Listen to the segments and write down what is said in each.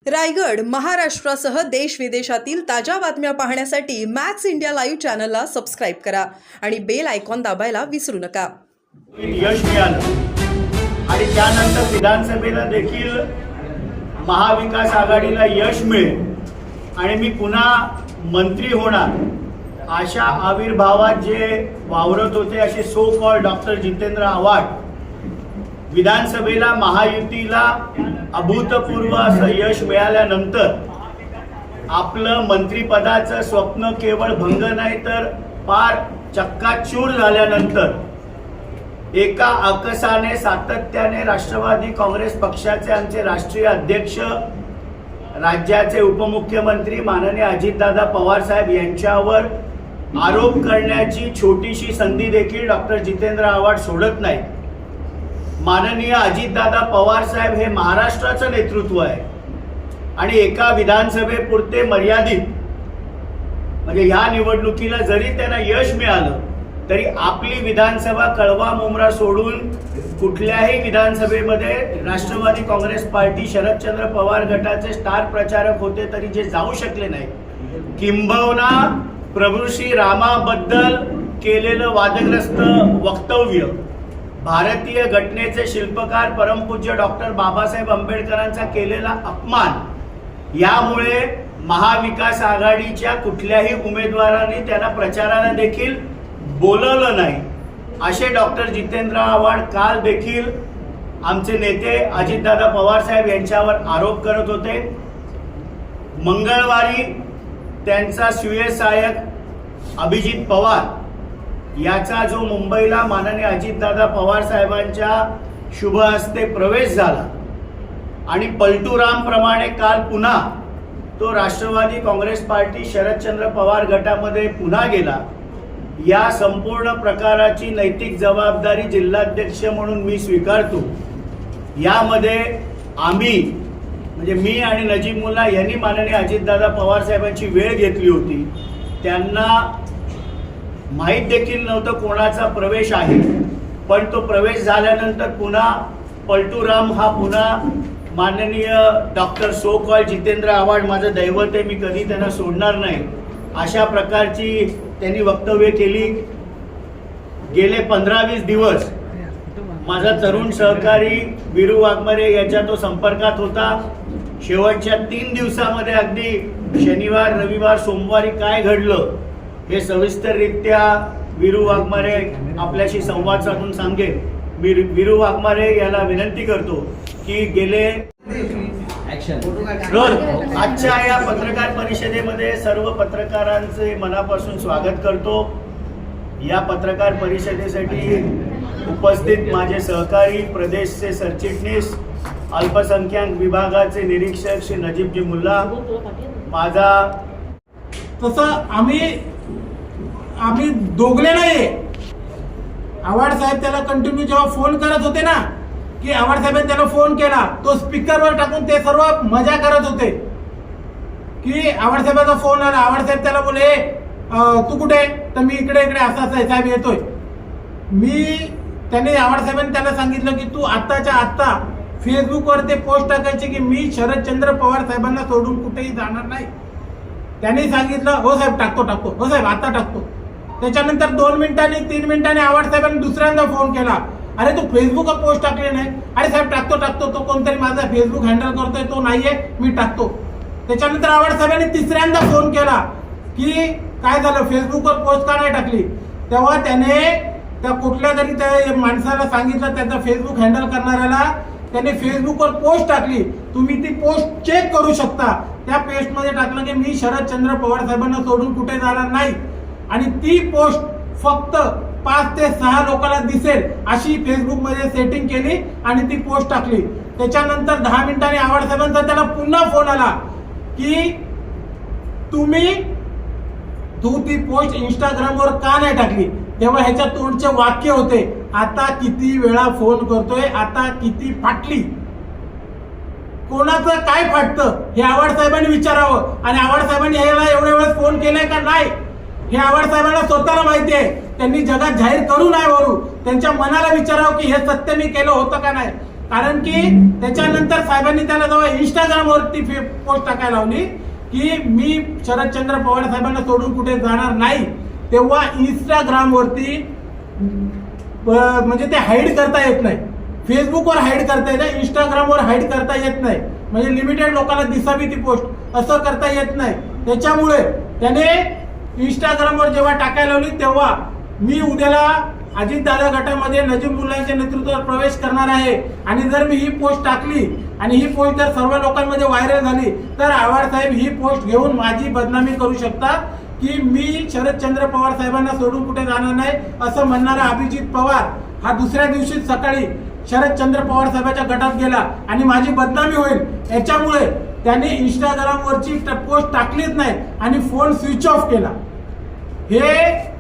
रायगड महाराष्ट्रासह देश विदेशातील ताज्या बातम्या पाहण्यासाठी मॅक्स इंडिया लाईव्ह चॅनलला सबस्क्राईब करा आणि बेल आयकॉन दाबायला विसरू नका। यश मिळालं आणि त्यानंतर विधानसभेला देखील महाविकास आघाडीला यश मिळेल आणि मी पुन्हा मंत्री होणार अशा आविर्भावात जे वावरत होते असे so called doctor Jitendra Awhad विधानसभेला महायुतीला अभूतपूर्व असं यश मिळाल्यानंतर आपलं मंत्रिपदाचं स्वप्न केवळ भंग नाही तर पार चक्काचूर झाल्यानंतर एका अकसाने सातत्याने राष्ट्रवादी काँग्रेस पक्षाचे आमचे राष्ट्रीय अध्यक्ष राज्याचे उपमुख्यमंत्री माननीय अजितदादा पवार साहेब यांच्यावर आरोप करण्याची छोटीशी संधी देखील डॉक्टर जितेंद्र आव्हाड सोडत नाही। माननीय अजितदादा पवार साहेब हे महाराष्ट्राचं नेतृत्व आहे आणि एका विधानसभेपुरते मर्यादित म्हणजे ह्या निवडणुकीला जरी त्यांना यश मिळालं तरी आपली विधानसभा कळवा मुंब्रा सोडून कुठल्याही विधानसभेमध्ये राष्ट्रवादी काँग्रेस पार्टी शरदचंद्र पवार गटाचे स्टार प्रचारक होते तरी जे जाऊ शकले नाही। किंबहुना प्रभू श्री रामाबद्दल केलेलं वादग्रस्त वक्तव्य, भारतीय घटनेचे शिल्पकार परमपूज्य डॉक्टर बाबासाहेब आंबेडकरांचा केलेला अपमान यामुळे महाविकास आघाडीच्या कुठल्याही उमेदवारांनी त्यांना प्रचाराला देखील बोलवलं नाही। असे डॉक्टर जितेंद्र आव्हाड काल देखील आमचे नेते अजितदादा पवार साहेब यांच्यावर आरोप करत होते। मंगळवारी त्यांचा सुयसहायक अभिजित पवार याचा जो मुंबईला माननीय अजितदादा पवार साहेबांच्या शुभ हस्ते प्रवेश झाला आणि पलटूराम प्रमाणे काल पुन्हा तो राष्ट्रवादी काँग्रेस पार्टी शरदचंद्र पवार गटामध्ये पुन्हा गेला। या संपूर्ण प्रकाराची नैतिक जबाबदारी जिल्हाध्यक्ष म्हणून मी स्वीकारतो। यामध्ये आम्ही म्हणजे मी आणि नजीब मुल्ला यांनी माननीय अजितदादा पवार साहेबांची वेळ घेतली होती। त्यांना माहीत देखील नव्हतं कोणाचा प्रवेश आहे, पण तो प्रवेश झाल्यानंतर पुन्हा पलटूराम हा पुन्हा माननीय doctor so called Jitendra Awhad माझं दैवत आहे, मी कधी त्यांना सोडणार नाही अशा प्रकारची त्यांनी वक्तव्य केली। गेले 15-20 दिवस माझा तरुण सहकारी वीरू वाघमारे याच्या तो संपर्कात होता। शेवटच्या 3 दिवसामध्ये अगदी शनिवार रविवार सोमवारी काय घडलं हे सविस्तररित्या वीरू वाघमारे आपल्याशी संवाद साधून सांगेल। मी वीरू वाघमारे याला विनंती करतो की गेले आजच्या या पत्रकार परिषदेमध्ये सर्व पत्रकारांचे मनापासून स्वागत करतो। या पत्रकार परिषदेसाठी उपस्थित माझे सहकारी प्रदेशचे सरचिटणीस अल्पसंख्याक विभागाचे निरीक्षक श्री नजीबजी मुल्ला, माझा तसं आम्ही दोघले नाही। आव्हाड साहेब त्याला कंटिन्यू जेव्हा फोन करत होते ना की आव्हाड साहेबांनी त्याला फोन केला, तो स्पीकरवर टाकून ते सर्व मजा करत होते की आव्हाड साहेबांचा फोन आला। आव्हाड साहेब त्याला बोले तू कुठे, तर मी इकडे असा साहेब येतोय। त्यांनी आव्हाड साहेबांनी त्याला सांगितलं की तू आत्ताच्या आत्ता फेसबुकवर ते पोस्ट टाकायची की मी शरदचंद्र पवार साहेबांना सोडून कुठेही जाणार नाही। त्यांनी सांगितलं हो साहेब टाकतो, हो साहेब आता टाकतो। त्याच्यानंतर 2 मिनिटांनी 3 मिनिटांनी आव्हाड साहेबांनी दुसऱ्यांदा फोन केला, अरे तू फेसबुकवर पोस्ट टाकले नाही। अरे साहेब टाकतो, तो कोणतरी माझा फेसबुक हँडल करतोय तो नाहीये, मी टाकतो। त्याच्यानंतर आव्हाड साहेबांनी तिसऱ्यांदा फोन केला की काय झालं, फेसबुकवर पोस्ट का नाही टाकली। तेव्हा त्याने त्या कुठल्या तरी त्या माणसाला सांगितलं, त्याचा फेसबुक हँडल करणाऱ्याला, त्याने फेसबुकवर पोस्ट टाकली। तुम्ही ती पोस्ट चेक करू शकता। त्या पोस्टमध्ये टाकलं की मी शरदचंद्र पवार साहेबांना सोडून कुठे जाणार नाही आणि ती पोस्ट फक्त 5 ते 6 लोकांना दिसेल अशी फेसबुकमध्ये सेटिंग केली आणि ती पोस्ट टाकली। त्याच्यानंतर 10 मिनिटांनी आव्हाड साहेबांचा त्याला पुन्हा फोन आला की तू ती पोस्ट इंस्टाग्रामवर का नाही टाकली। तेव्हा ह्याच्या तोंडचे वाक्य होते, आता किती वेळा फोन करतोय, आता किती फाटली। कोणाचं काय फाटतं हे आव्हाड साहेबांनी विचारावं आणि आव्हाड साहेबांनी याला एवढ्या वेळेस फोन केलाय का नाही हे आव्हाड साहेबांना स्वतःला माहिती आहे। त्यांनी जगात जाहीर करू नाही वरू त्यांच्या मनाला विचारावं की हे सत्य मी केलं होतं का नाही। कारण की त्याच्यानंतर साहेबांनी त्याला जेव्हा इंस्टाग्रामवरती पोस्ट टाकायला लावली की मी शरदचंद्र पवार साहेबांना सोडून कुठे जाणार नाही, तेव्हा इंस्टाग्रामवरती म्हणजे ते हाईड करता येत नाही. फेसबुकवर हाईड करता येतं, इंस्टाग्रामवर हाईड करता येत नाही. म्हणजे लिमिटेड लोकांना दिसावी ती पोस्ट, असं करता येत नाही. त्याच्यामुळे त्याने इंस्टाग्रामवर जेव्हा टाकायला लावली तेव्हा मी उद्याला अजितदादा गटामध्ये नजीब मुल्लांच्या नेतृत्वात प्रवेश करणार आहे आणि जर मी ही पोस्ट टाकली आणि ही पोस्ट जर सर्व लोकांमध्ये व्हायरल झाली तर आव्हाड साहेब ही पोस्ट घेऊन माझी बदनामी करू शकतात की मी शरदचंद्र पवार साहेबांना सोडून कुठे जाणार नाही असं म्हणणारा अभिजित पवार हा दुसऱ्या दिवशी सकाळी शरदचंद्र पवार साहेबांच्या गटात गेला आणि माझी बदनामी होईल. याच्यामुळे त्याने इंस्टाग्रामवरची पोस्ट टाकलीच नाही आणि फोन स्विच ऑफ केला. हे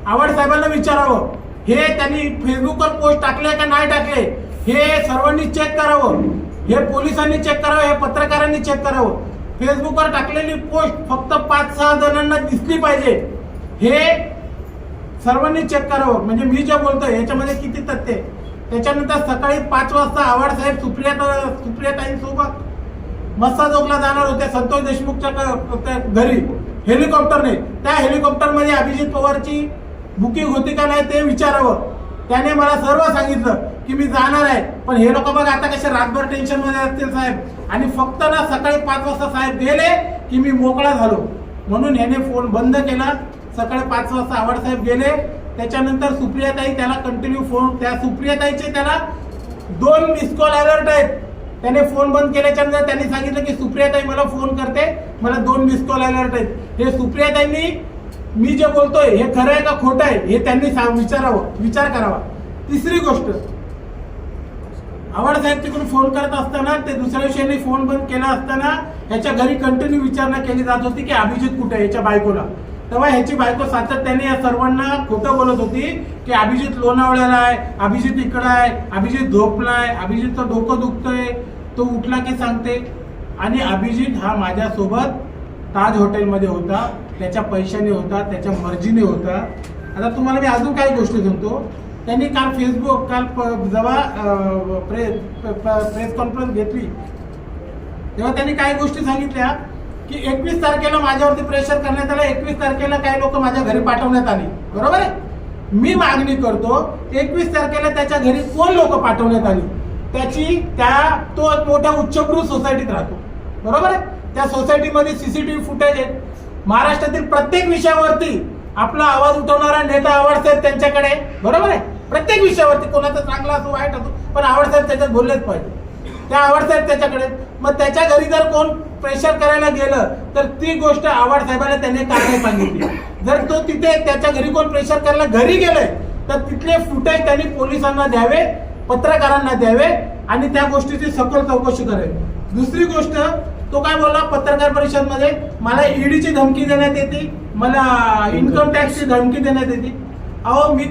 आव्हाड साहेबांना विचारावं, हे त्यांनी फेसबुकवर पोस्ट टाकले का नाही टाकले हे सर्वांनी चेक करावं, हे पोलिसांनी चेक करावं, हे पत्रकारांनी चेक करावं. फेसबुकवर टाकलेली पोस्ट फक्त 5-6 जणांना दिसली पाहिजे, हे सर्वांनी चेक करावं. म्हणजे मी जे बोलतोय याच्यामध्ये किती तथ्य आहे. त्याच्यानंतर सकाळी 5 वाजता आव्हाड साहेब सुप्रियाताईंसोबत मस्साजोगला जाणार होते संतोष देशमुखच्या घरी हेलिकॉप्टरने. त्या हेलिकॉप्टरमध्ये अभिजित पवारची बुकिंग होती का नाही ते विचारावं. त्याने मला सर्व सांगितलं की मी जाणार आहे, पण हे लोक बघा आता कसे रातभर टेन्शन मध्ये असतील साहेब. आणि फक्त ना सकाळी 5 वाजता साहेब गेले की मी मोकळा झालो, म्हणून याने फोन बंद केला. सकाळी 5 वाजता आव्हाड साहेब गेले. त्याच्यानंतर सुप्रियाताई त्याला कंटिन्यू फोन, त्या सुप्रियाताईचे त्याला 2 मिस कॉल अलर्ट आहेत. त्याने फोन बंद केल्याच्या नंतर त्यांनी सांगितलं की सुप्रियाताई मला फोन करते, मला 2 मिस कॉल अलर्ट आहेत. हे सुप्रियाताईंनी मी जे बोलतोय हे खरं आहे का खोटं आहे हे त्यांनी विचार करावा. तिसरी गोष्ट, आव्हाड साहेब तिकडून फोन करत असताना ते दुसऱ्या दिवशी फोन बंद केला असताना ह्याच्या घरी कंटिन्यू विचारणा केली जात होती की अभिजित कुठे आहे, ह्याच्या बायकोला. तेव्हा ह्याची बायको सातत्याने या सर्वांना खोटं बोलत होती की अभिजित लोणावळ्याला आहे, अभिजित इकडं आहे, अभिजित झोपलाय, अभिजितचं डोकं दुखतंय, तो उठला की सांगते. आणि अभिजित हा माझ्यासोबत ताज हॉटेलमध्ये होता, त्याच्या पैशाने होता, त्याच्या मर्जीने होता. आता तुम्हाला मी अजून काही गोष्टी सांगतो. त्यांनी काल जेव्हा प्रेस कॉन्फरन्स घेतली तेव्हा त्यांनी काही गोष्टी सांगितल्या की 21 तारखेला माझ्यावरती प्रेशर करण्यात आलं, 21 तारखेला काही लोक माझ्या घरी पाठवण्यात आली. बरोबर आहे. मी मागणी करतो 21 तारखेला त्याच्या घरी कोण लोक पाठवण्यात आली तो मोठ्या उच्चभ्रू सोसायटीत राहतो. बरोबर आहे. त्या सोसायटीमध्ये सीसीटीव्ही फुटेज आहेत. महाराष्ट्रातील प्रत्येक विषयावरती आपला आवाज उठवणारा नेता आव्हाड साहेब त्यांच्याकडे. बरोबर आहे. प्रत्येक विषयावरती कोणाचा चांगला असो वाईट असो पण आव्हाड साहेब त्याच्यात बोललेच पाहिजे. त्या आव्हाड साहेब त्याच्याकडे. मग त्याच्या घरी जर कोण प्रेशर करायला गेलं तर ती गोष्ट आव्हाड साहेबांना त्याने काय नाही सांगितली. जर तो तिथे त्याच्या घरी कोण प्रेशर करायला घरी गेलाय तर तिथले फुटेज त्यांनी पोलिसांना द्यावे, पत्रकारांना द्यावे आणि त्या गोष्टीची सखोल चौकशी करावी. दुसरी गोष्ट, तो काय बोलला पत्रकार परिषद मध्ये, मला ईडीची धमकी देण्यात येते, मला इन्कम टॅक्सची धमकी देण्यात येते. अहो मी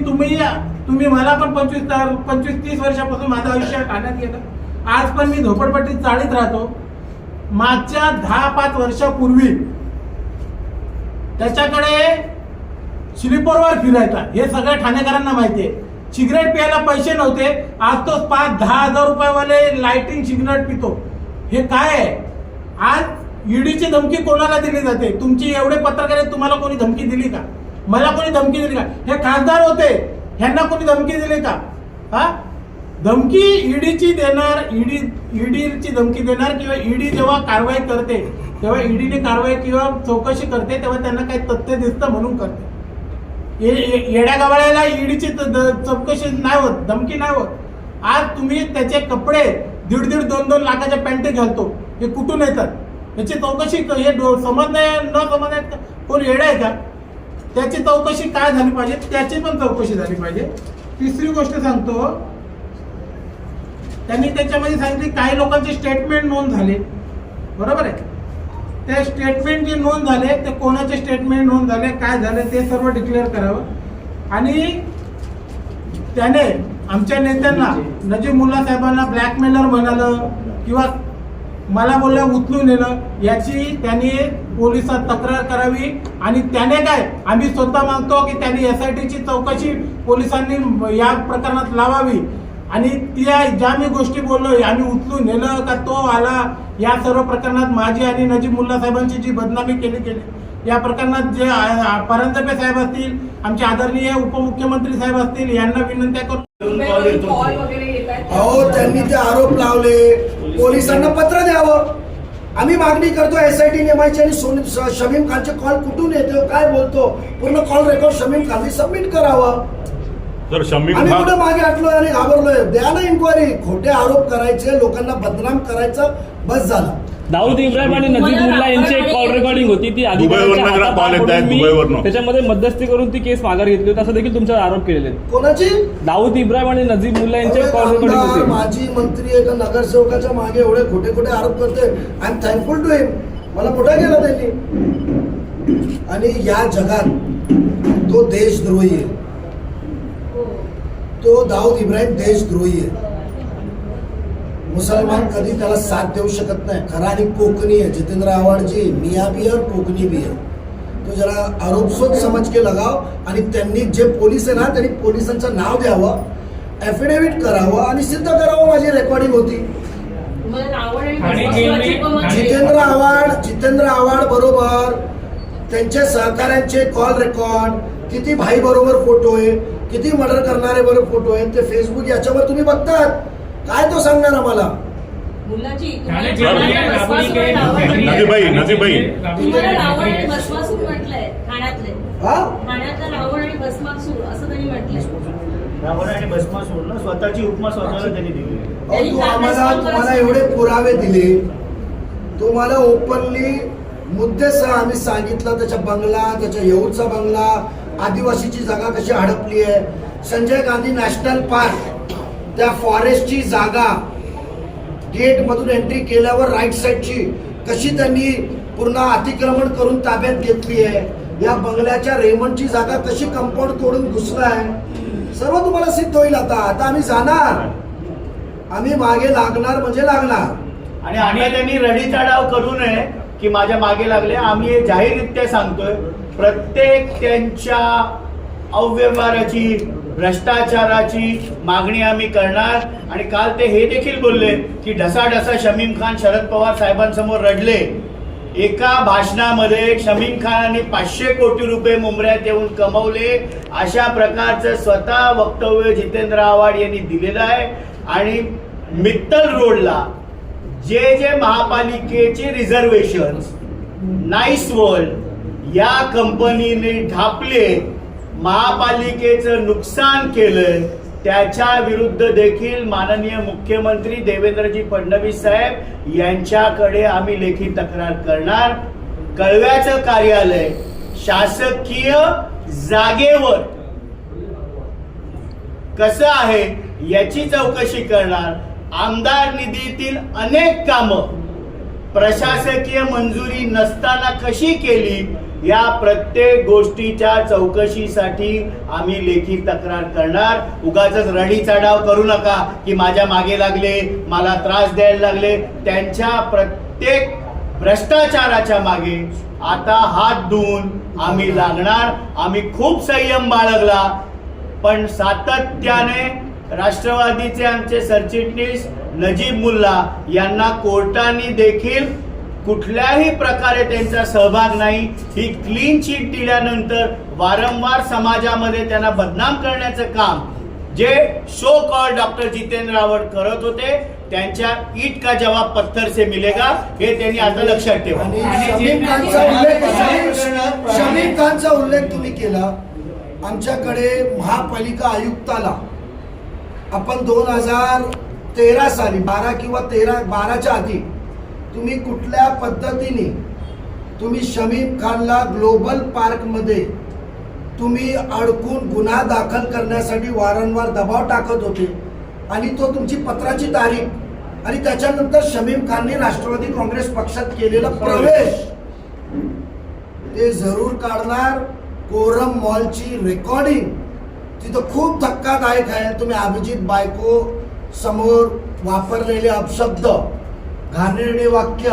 तुम्ही मला पण 25-30 वर्षापासून माझं आयुष्य ठाण्यात गेलं. आज पण मी झोपडपट्टीत चाळीत राहतो. मागच्या 10-5 वर्षापूर्वी त्याच्याकडे स्लीपरवर फिरायचा, हे सगळ्या ठाणेकरांना माहिती आहे. सिगरेट प्यायला पैसे नव्हते, आज तो 5-10 हजार रुपयावाले लाइटिंग सिगरेट पितो. हे काय आहे? आज ईडीची धमकी कोणाला दिली जाते? तुमची एवढे पत्रकार आहेत, तुम्हाला कोणी धमकी दिली का? मला कोणी धमकी दिली का? हे खासदार होते, ह्यांना कोणी धमकी दिली का? हा धमकी ईडीची देणार, ईडीची धमकी देणार किंवा ईडी जेव्हा कारवाई करते तेव्हा ईडीने कारवाई किंवा चौकशी करते तेव्हा त्यांना काही तथ्य दिसतं म्हणून करते. येड्या गवाळ्याला ईडीची चौकशी नाही होत, धमकी नाही होत. आज तुम्ही त्याचे कपडे 1.5-2 लाखाच्या पॅन्टी घालतो, हे कुठून येतात? याची चौकशी हे समजण्या न समजण्यात कोण येडा आहे का? त्याची चौकशी काय झाली पाहिजे, त्याची पण चौकशी झाली पाहिजे. तिसरी गोष्ट सांगतो, त्यांनी त्याच्यामध्ये सांगितली काही लोकांचे स्टेटमेंट नोंद झाले. बरोबर आहे. त्या स्टेटमेंट जे नोंद झाले ते कोणाचे स्टेटमेंट नोंद झाले, काय झाले ते सर्व डिक्लेअर करावं. आणि त्याने आमच्या नेत्यांना नजीब मुल्ला साहेबांना ब्लॅकमेलर म्हणालं किंवा मला बोललं उचलून नेलं, याची त्यांनी पोलिसात तक्रार करावी. आणि त्याने काय, आम्ही स्वतः मागतो की त्यांनी SITची चौकशी पोलिसांनी या प्रकरणात लावावी. आणि त्या ज्या मी गोष्टी बोललो आम्ही उचलून नेलं का तो आला, या सर्व प्रकरणात माझी आणि नजीब मुल्ला साहेबांची जी बदनामी केली या प्रकरणात जे परांजपे साहेब असतील, आमचे आदरणीय उपमुख्यमंत्री साहेब असतील, यांना विनंत्या करतो. अहो त्यांनी ते आरोप लावले, पोलिसांना पत्र द्यावं. आम्ही मागणी करतो SIT नेमायची आणि शमीम खानचे कॉल कुठून येतो, काय बोलतो, पूर्ण कॉल रेकॉर्ड शमीम खानने सबमिट करावं. सर शमीम आम्ही खान कुठे मागे हटलोय आणि घाबरलोय? द्या ना इन्क्वायरी. खोटे आरोप करायचे, लोकांना बदनाम करायचं, बस झालं. दाऊद इब्राहिम आणि नजीब मुल्ला यांची एक कॉल रेकॉर्डिंग होती, ती दुबईवरनं जरा call येत आहेत, दुबईवरनं. त्याच्यामध्ये मध्यस्थी करून ती केस माघार घेतली होती, असं देखील तुमच्यावर आरोप केलेले आहेत. कोणाची? दाऊद इब्राहिम आणि नजीब मुल्ला यांची एक कॉल रेकॉर्डिंग आमदार, होती. माजी मंत्री एका नगरसेवकाच्या मागे एवढे खोटे आरोप करते. आय एम थँकफुल टू हिम. मला मोठा केला त्यांनी. आणि या जगात तो देशद्रोही आहे. तो दाऊद इब्राहिम देशद्रोही आहे. मुसलमान कधी त्याला साथ देऊ शकत नाही. खरा आणि कोकणी आहे. जितेंद्र आव्हाडजी मियाँ भी है और कोकणी भी है. तो जरा आरोप सोच समज के लगाव. आणि त्यांनी जे पोलीस आहे ना, त्यांनी पोलिसांचं नाव द्यावं, ॲफिडेव्हिट करावं आणि सिद्ध करावं माझी रेकॉर्डिंग होती. जितेंद्र आव्हाड बरोबर त्यांच्या सहकाऱ्यांचे कॉल रेकॉर्ड, किती भाई बरोबर फोटो आहे, किती मर्डर करणारे बरोबर फोटो आहेत, ते फेसबुक याच्यावर तुम्ही बघतात. काय तो सांगणार आम्हाला? नजीबाई रावण आणि भस्मासूर ना स्वतःची उपमा स्वतःला त्यांनी दिली. तुम्हाला एवढे पुरावे दिले, तुम्हाला ओपनली मुद्देसह आम्ही सांगितलं. त्याच्या बंगला, त्याच्या येऊरचा बंगला, आदिवासीची जागा कशी हडपली आहे, संजय गांधी नॅशनल पार्क, त्या फॉरेस्टची जागा गेट मधून एंट्री केल्यावर राईट साईडची कशी त्यांनी पूर्ण अतिक्रमण करून ताब्यात घेतली आहे, या बंगल्याच्या रेमंडची जागा कशी कंपाऊंड तोडून घुसलाय, सर्व तुम्हाला सिद्ध होईल. आता आम्ही जाणार, आम्ही मागे लागणार म्हणजे लागणार. आणि आता त्यांनी रडीचा डाव करू नये की माझ्या मागे लागले. आम्ही हे जाहीररित्या सांगतोय, प्रत्येक त्यांच्या अव्यवहाराची, भ्रष्टाचाराची मागणी आम्ही करणार. आणि काल ते हे देखील बोलले की ढसाढसा शमीम खान शरद पवार साहेबांसमोर रडले. एका भाषणामध्ये शमीम खानाने 500 कोटी रुपये मुंबऱ्यात येऊन कमवले, अशा प्रकारचं स्वतः वक्तव्य जितेंद्र आव्हाड यांनी दिलेलं आहे. आणि मित्तल रोडला जे महापालिकेचे रिझर्वेशन नाईस वर्ल्ड या कंपनीने ढापले, महापालिकेचं नुकसान केलं, त्याच्या विरुद्ध देखील माननीय मुख्यमंत्री देवेंद्रजी फडणवीस साहेब यांच्याकडे आम्ही लेखी तक्रार करणार. कळव्याचं कार्यालय शासकीय जागेवर कसं आहे याची चौकशी करणार. आमदार निधीतील अनेक कामं प्रशासकीय मंजुरी नसताना कशी केली, या प्रत्येक गोष्टीच्या चौकशीसाठी आम्ही लेखी तक्रार करणार. उगाचच रडीचा डाव करू नका की माझ्या मागे लागले, मला त्रास द्यायला लागले. त्यांच्या प्रत्येक भ्रष्टाचाराच्या मागे आता हात धुवून आम्ही लागणार. आम्ही खूप संयम बाळगला, पण सातत्याने राष्ट्रवादीचे आमचे सरचिटणीस नजीब मुल्ला यांना कोर्टाने देखील कुठल्याही प्रकारे त्यांचा सहभाग नाही, ही क्लीन चिट दिल्यानंतर वारंवार समाजामध्ये त्यांना बदनाम करण्याचं काम जे show call doctor Jitendra Awhad करत होते, त्यांच्या ईट का जवाब पत्थर से मिलेगा हे त्यांनी आता लक्षात ठेवा. शमीम खानचा उल्लेख तुम्ही केला. आमच्याकडे महापालिका आयुक्ताला आपण 2013 साली 12 किंवा 12च्या आधी तुम्ही कुठल्या पद्धतीने तुम्ही शमीम खानला ग्लोबल पार्कमध्ये तुम्ही अडकून गुन्हा दाखल करण्यासाठी वारंवार दबाव टाकत होते. आणि तो तुमची पत्राची तारीख आणि त्याच्यानंतर शमीम खानने राष्ट्रवादी काँग्रेस पक्षात केलेला प्रवेश ते जरूर काढणार. कोरम मॉलची रेकॉर्डिंग तिथं खूप धक्कादायक आहे. तुम्ही अभिजित बायको समोर वापरलेले अपशब्द, घाणेरडे वाक्य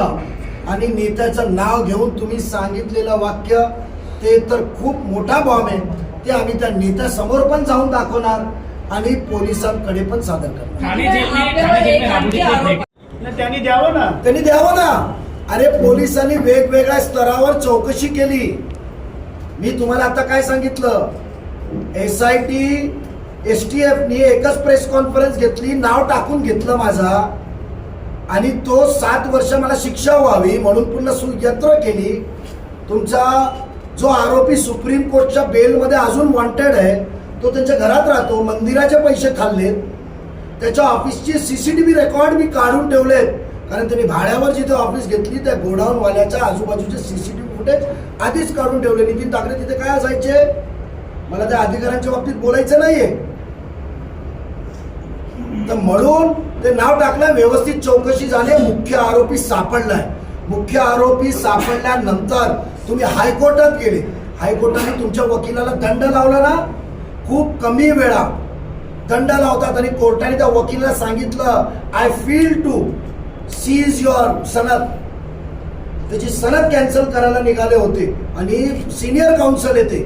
आणि नेत्याचं नाव घेऊन तुम्ही सांगितलेलं वाक्य, ते तर खूप मोठा बॉम्ब आहे. ते आम्ही त्या नेत्यासमोर पण जाऊन दाखवणार. आणि पोलिसांकडे पण सादर करणार. नाही, त्यांनी द्यावं ना. त्यांनी द्यावं ना. अरे पोलिसांनी वेगवेगळ्या स्तरावर चौकशी केली. मी तुम्हाला आता काय सांगितलं, SIT STF नी एकच प्रेस कॉन्फरन्स घेतली, नाव टाकून घेतलं माझा, आणि तो 7 वर्ष मला शिक्षा व्हावी म्हणून पुन्हा सुयंत्र केली. तुमचा जो आरोपी सुप्रीम कोर्टच्या बेलमध्ये अजून वॉन्टेड आहे, तो त्यांच्या घरात राहतो, मंदिराचे पैसे खाल्लेत, त्याच्या ऑफिसची CCTV रेकॉर्ड मी काढून ठेवलेत, कारण त्यांनी भाड्यावर जिथे ऑफिस घेतली त्या गोडाऊनवाल्याच्या आजूबाजूचे CCTV फुटेज आधीच काढून ठेवले. नितीन ठाकरे तिथे काय असायचे, मला त्या अधिकाऱ्यांच्या बाबतीत बोलायचं नाहीये. तर म्हणून ते नाव टाकलं, व्यवस्थित चौकशी झाली, मुख्य आरोपी सापडलाय. मुख्य आरोपी सापडल्यानंतर तुम्ही हायकोर्टात गेले, हायकोर्टाने तुमच्या वकिलाला दंड लावला ना, खूप कमी वेळा दंड लावतात, आणि कोर्टाने त्या वकिलाला सांगितलं I feel to seize your सनद, त्याची सनद कॅन्सल करायला निघाले होते आणि सिनियर काउन्सिल येते,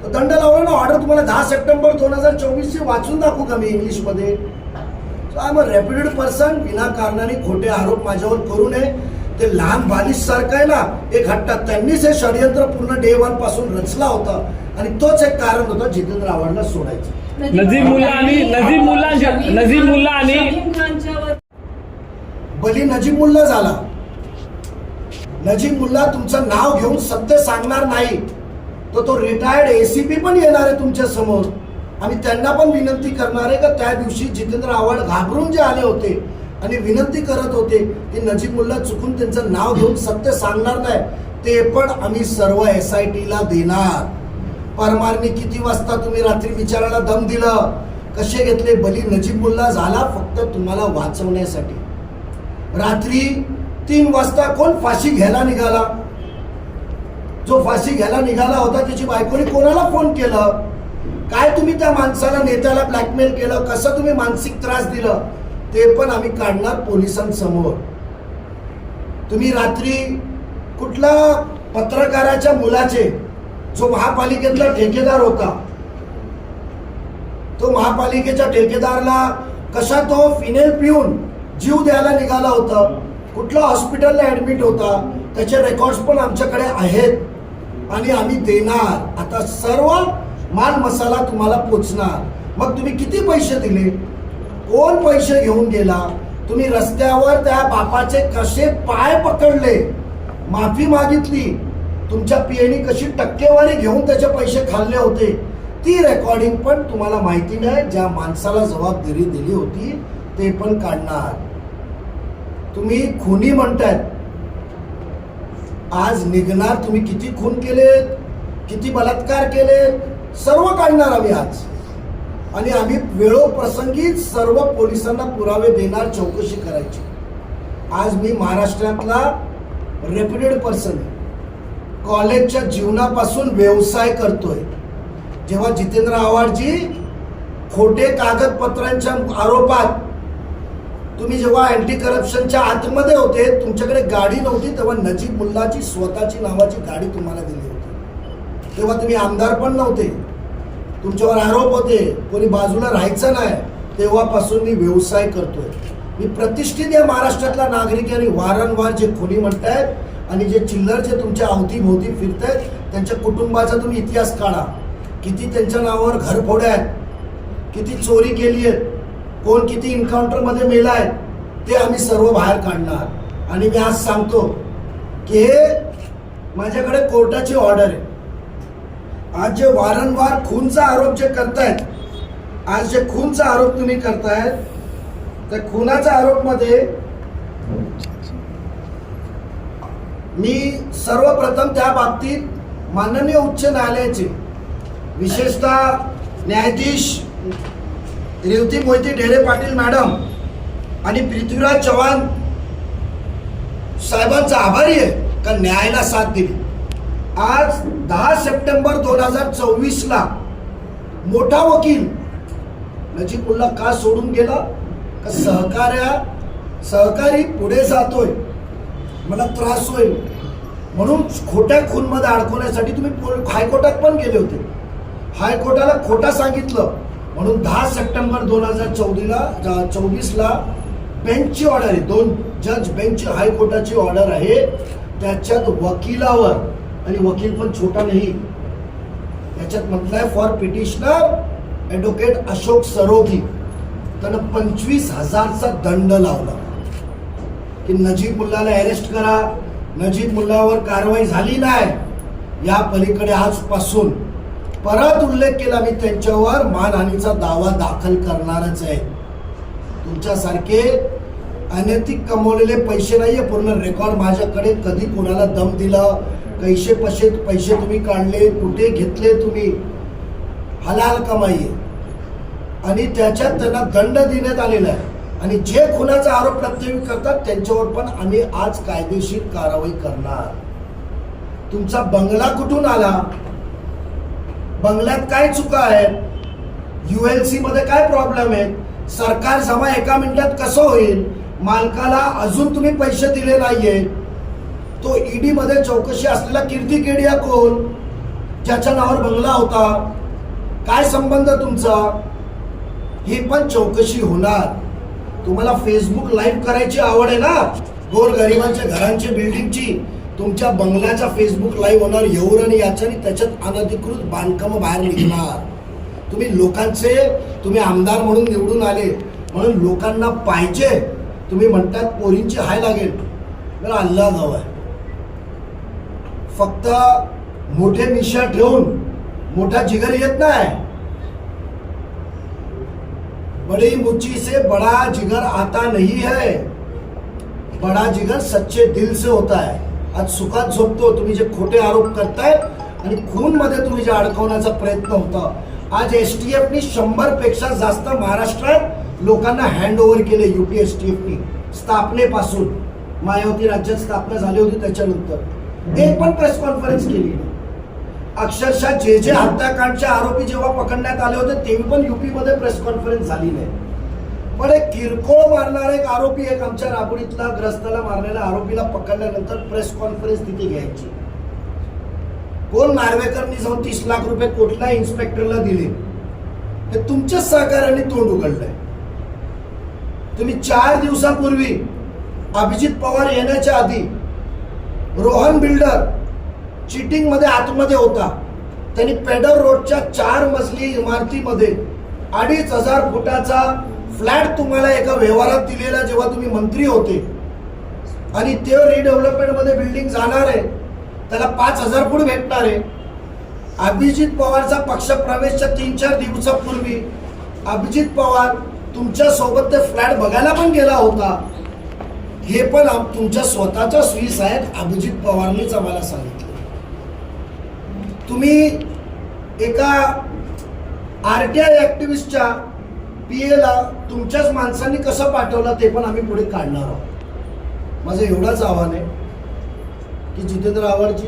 तर दंड लावला ना. ऑर्डर तुम्हाला 10 सप्टेंबर 2024 वाचून दाखवू का मी इंग्लिशमध्ये. I am a reputed person. विनाकारणाने खोटे आरोप माझ्यावर करू नये. ते लहान बालिश सारखं आहे ना, एक हट्टा, त्यांनीच हे षडयंत्र पूर्ण डे 1 पासून रचला होता, आणि तोच एक कारण होतं जितेंद्र आव्हाडला सोडायचं. नजीब मुल्ला आणि बली नजीब मुल्ला झाला. नजीब मुल्ला तुमचं नाव घेऊन सत्य सांगणार नाही, तो रिटायर्ड ACP पण येणार आहे तुमच्या समोर. आम्ही त्यांना पण विनंती करणार आहे का त्या दिवशी जितेंद्र आव्हाड घाबरून जे आले होते आणि विनंती करत होते, ते नजीब मुल्ला चुकून त्यांचं नाव घेऊन सत्य सांगणार नाही, ते पण आम्ही सर्व SIT ला देणार. परमारनी किती वाजता तुम्ही रात्री विचारायला दम दिलं, कसे घेतले, बली नजीब मुल्ला झाला फक्त तुम्हाला वाचवण्यासाठी. रात्री 3 वाजता कोण फाशी घ्यायला निघाला, जो फाशी घ्यायला निघाला होता त्याची बायकोने कोणाला फोन केलं, काय तुम्ही त्या माणसाला, नेत्याला ब्लॅकमेल केलं, कसं तुम्ही मानसिक त्रास दिलं, ते पण आम्ही काढणार पोलिसांसमोर. तुम्ही रात्री कुठला पत्रकाराच्या मुलाचे, जो महापालिकेतला ठेकेदार होता, तो महापालिकेच्या ठेकेदारला कसा तो फिनेल पिऊन जीव द्यायला निघाला होता, कुठल्या हॉस्पिटलला ऍडमिट होता, त्याचे रेकॉर्ड्स पण आमच्याकडे आहेत आणि आम्ही देणार. आता सर्व माल मसाला तुम्हाला पोचणार. मग तुम्ही किती पैसे दिले, कोण पैसे घेऊन गेला, तुम्ही रस्त्यावर त्या बापाचे कसे पाय पकडले, माफी मागितली, तुमच्या PAने कशी टक्केवारी घेऊन त्याचे पैसे खाल्ले होते, ती रेकॉर्डिंग पण तुम्हाला माहिती नाही. ज्या माणसाला जबाबदारी दिली होती ते पण काढणार. तुम्ही खुनी म्हणतायत, आज निघणार तुम्ही किती खून केलेत, किती बलात्कार केलेत, सर्व काढणार आम्ही आज. आणि आम्ही वेळोप्रसंगी सर्व पोलिसांना पुरावे देणार, चौकशी करायची. आज मी महाराष्ट्रातला रेप्युटेड पर्सन, कॉलेजच्या जीवनापासून व्यवसाय करतोय. जेव्हा जितेंद्र आव्हाडजी खोटे कागदपत्रांच्या आरोपात तुम्ही जेव्हा अँटी करप्शनच्या आतमध्ये होते, तुमच्याकडे गाडी नव्हती, तेव्हा नजीब मुल्लाची स्वतःची नावाची गाडी तुम्हाला दिली होती. तेव्हा तुम्ही आमदार पण नव्हते, तुमच्यावर आरोप होते, कोणी बाजूला राहायचं नाही. तेव्हापासून मी व्यवसाय करतोय. मी प्रतिष्ठित या महाराष्ट्रातल्या नागरिकांनी वारंवार जे खुनी म्हणतायत आणि जे चिल्लर जे तुमच्या अवतीभोवती फिरतायत, त्यांच्या कुटुंबाचा तुम्ही इतिहास काढा. किती त्यांच्या नावावर घरफोड्या आहेत, किती चोरी केली आहे, कोण किती इन्काउंटरमध्ये मेला आहे, ते आम्ही सर्व बाहेर काढणार. आणि मी आज सांगतो की हे माझ्याकडे कोर्टाची ऑर्डर आहे. आज जे वारंवार खूनचा आरोप जे करतायत, आज जे खूनचा आरोप तुम्ही करतायत, त्या खुनाच्या आरोपमध्ये मी सर्वप्रथम त्या बाबतीत माननीय उच्च न्यायालयाचे विशेषतः न्यायाधीश रेवती मोहिते ढेरे पाटील मॅडम आणि पृथ्वीराज चव्हाण साहेबांचा आभारी आहे का न्यायाला साथ दिली. आज 10 सप्टेंबर 2024 ला मोठा वकील नजीब मुल्ला का सोडून गेला, का सहकारी पुढे जातोय, मला त्रास होईल म्हणून खोट्या खूनमध्ये अडकवण्यासाठी तुम्ही हायकोर्टात पण गेले होते. हायकोर्टाला खोटा सांगितलं म्हणून 10 सप्टेंबर 2024ला बेंचची ऑर्डर आहे, 2 जज बेंच हायकोर्टाची ऑर्डर आहे. त्याच्यात वकिलावर, आणि वकील पण छोटा नाही, त्याच्यात म्हटलंय for petitioner advocate Ashok Sarogi, त्यानं 25,000चा दंड लावला की नजीब मुल्लाला अरेस्ट करा. नजीब मुल्लावर कारवाई झाली नाही, या पलीकडे आजपासून परत उल्लेख केला मी त्यांच्यावर मानहानीचा दावा दाखल करणारच आहे. तुमच्यासारखे अनैतिक कमवलेले पैसे नाहीये, पूर्ण रेकॉर्ड माझ्याकडे, कधी कोणाला दम दिलं, पैसे तुम्ही काढले, कुठे घेतले तुम्ही, हलाल कमाई आहे. आणि त्याच्यात त्यांना दंड देण्यात आलेला आहे. आणि जे खुनाचा आरोप प्रत्यारोपित करतात त्यांच्यावर पण आम्ही आज कायदेशीर कारवाई करणार. तुमचा बंगला कुठून आला, बंगल्यात काय चुका आहेत, ULC मध्ये काय प्रॉब्लेम आहेत, सरकार जमा एका मिनिटात कसं होईल, मालकाला अजून तुम्ही पैसे दिले नाहीये, तो ईडी मध्ये चौकशी असलेला कीर्ती केडिया कोण, ज्याच्या नावावर बंगला होता, काय संबंध तुमचा, ही पण चौकशी होणार. तुम्हाला फेसबुक लाईव्ह करायची आवड आहे ना, गोरगरिबांच्या घरांची, बिल्डिंगची, तुमच्या बंगल्याचा फेसबुक लाईव्ह होणार, एवढं आणि याच्याने त्याच्यात अनधिकृत बांधकाम बाहेर निघणार. तुम्ही आमदार म्हणून निवडून आले म्हणून लोकांना पाहिजे, तुम्ही म्हणतात पोरींची हाय लागेल, मला अल्लाह गाव आहे. फक्त मोठे मिशा ठेवून मोठा जिगर येत नाही. बड़ी मुच्ची से बड़ा जिगर आता नहीं है, बड़ा जिगर सच्चे दिल से होता है. आज सुखात झोपतो तुम्ही जे खोटे आरोप करताय आणि खून मध्ये तुम्ही जे अडकवण्याचा प्रयत्न होता. आज STFनी 100 पेक्षा जास्त महाराष्ट्रात लोकांना हँड ओव्हर केले. UP STFनी स्थापनेपासून, मायावती राज्यात स्थापना झाली होती त्याच्यानंतर एक पण प्रेस कॉन्फरन्स केली. अक्षरशः जे हत्याकांडचे आरोपी जेव्हा पकडण्यात आले होते तेव्हा पण UP मध्ये प्रेस कॉन्फरन्स झाली नाही. पण एक किरकोळ मारणारा एक आरोपी, एक आमच्या राबडीतला ग्रस्ताला मारलेल्या आरोपीला पकडल्यानंतर प्रेस कॉन्फरन्स तिथे घ्यायची. कोण नार्वेकरनी जाऊन 30 लाख रुपये कुठल्या इन्स्पेक्टरला दिले, हे तुमच्याच सहकार्याने तोंड उघडलंय. तुम्ही 4 दिवसापूर्वी अभिजित पवार येण्याच्या आधी रोहन बिल्डर चीटिंग मध्ये आतमध्ये होता, त्यांनी पेडर रोडच्या 4 मजली इमारतीमध्ये 2,500 फुटाचा फ्लॅट तुम्हाला एका व्यवहारात दिलेला जेव्हा तुम्ही मंत्री होते, आणि ते रिडेव्हलपमेंट मध्ये बिल्डिंग जाणार आहे, त्याला 5,000 फूट भेटणार आहे. अभिजित पवारचा पक्ष प्रवेशच्या 3-4 दिवसापूर्वी अभिजित पवार तुमच्या सोबत ते फ्लॅट बघायला पण गेला होता. हे पण तुमच्या स्वतःच्या श्री साहेब अभिजित पवारनीच आम्हाला सांगितलं. तुम्ही एका RTI ऍक्टिव्हिस्टच्या PA तुमच्याच माणसांनी कसं पाठवलं ते पण आम्ही पुढे काढणार आहोत. माझं एवढंच आव्हान आहे की जितेंद्र आव्हाडजी